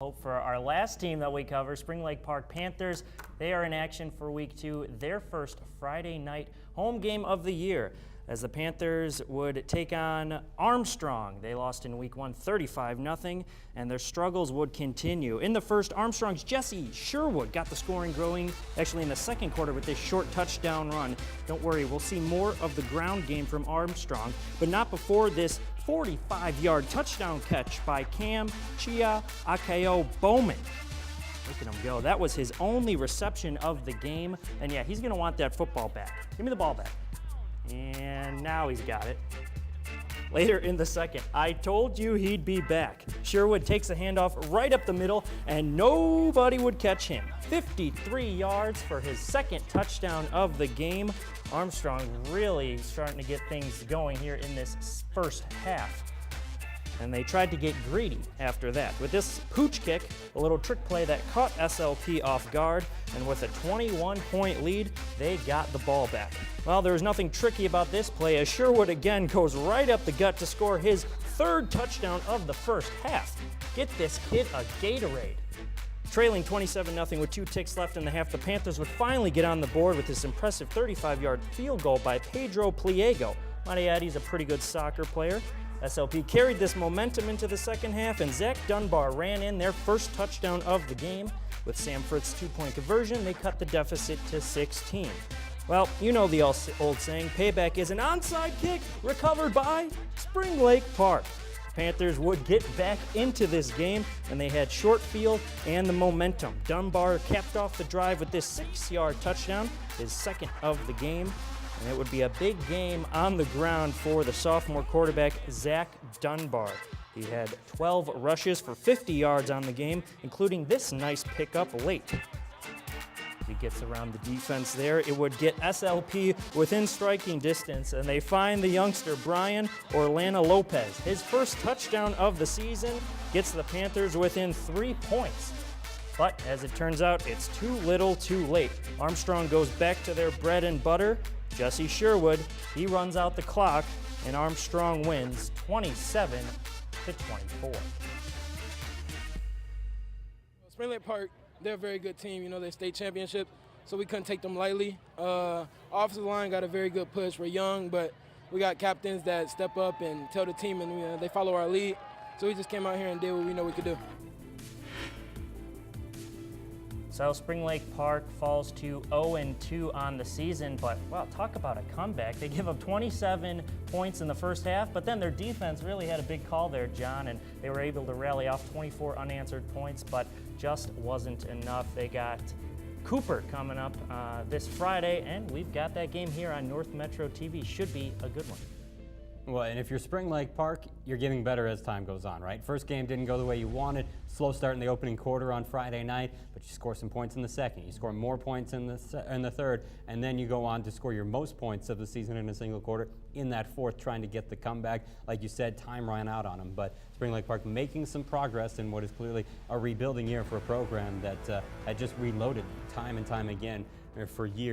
Hope for our last team that we cover, Spring Lake Park Panthers. They are in action for week 2, their first Friday night home game of the year, as the Panthers would take on Armstrong. They lost in week 1 35-0, and their struggles would continue. In the first, Armstrong's Jesse Sherwood got the scoring going actually in the second quarter with this short touchdown run. Don't worry, we'll see more of the ground game from Armstrong, but not before this 45-yard touchdown catch by Cam Chia Akayo Bowman. Look at him go. That was his only reception of the game. And yeah, he's going to want that football back. Give me the ball back. And now he's got it. Later in the second, I told you he'd be back. Sherwood takes a handoff right up the middle, and nobody would catch him. 53 yards for his second touchdown of the game. Armstrong really starting to get things going here in this first half. And they tried to get greedy after that. With this pooch kick, a little trick play that caught SLP off guard, and with a 21-point lead, they got the ball back. Well, there was nothing tricky about this play, as Sherwood again goes right up the gut to score his third touchdown of the first half. Get this kid a Gatorade. Trailing 27-0 with 2 ticks left in the half, the Panthers would finally get on the board with this impressive 35-yard field goal by Pedro Pliego. Might add, he's a pretty good soccer player. SLP carried this momentum into the second half, and Zach Dunbar ran in their first touchdown of the game. With Sam Fritz's 2-point conversion, they cut the deficit to 16. Well, you know the old saying, payback is an onside kick recovered by Spring Lake Park. Panthers would get back into this game, and they had short field and the momentum. Dunbar capped off the drive with this 6-yard touchdown, his second of the game. And it would be a big game on the ground for the sophomore quarterback, Zach Dunbar. He had 12 rushes for 50 yards on the game, including this nice pickup late. He gets around the defense there. It would get SLP within striking distance, and they find the youngster, Brian Orlana Lopez. His first touchdown of the season gets the Panthers within 3 points. But as it turns out, it's too little too late. Armstrong goes back to their bread and butter. Jesse Sherwood, he runs out the clock, and Armstrong wins 27-24. Spring Lake Park, they're a very good team. You know, they're state championship, so we couldn't take them lightly. Offensive line got a very good push. We're young, but we got captains that step up and tell the team, and they follow our lead. So we just came out here and did what we know we could do. So Spring Lake Park falls to 0-2 on the season, but wow, talk about a comeback. They give up 27 points in the first half, but then their defense really had a big call there, John, and they were able to rally off 24 unanswered points, but just wasn't enough. They got Cooper coming up this Friday, and we've got that game here on North Metro TV. Should be a good one. Well, and if you're Spring Lake Park, you're getting better as time goes on, right? First game didn't go the way you wanted. Slow start in the opening quarter on Friday night, but you score some points in the second. You score more points in the third, and then you go on to score your most points of the season in a single quarter in that fourth, trying to get the comeback. Like you said, time ran out on them, but Spring Lake Park making some progress in what is clearly a rebuilding year for a program that had just reloaded time and time again for years.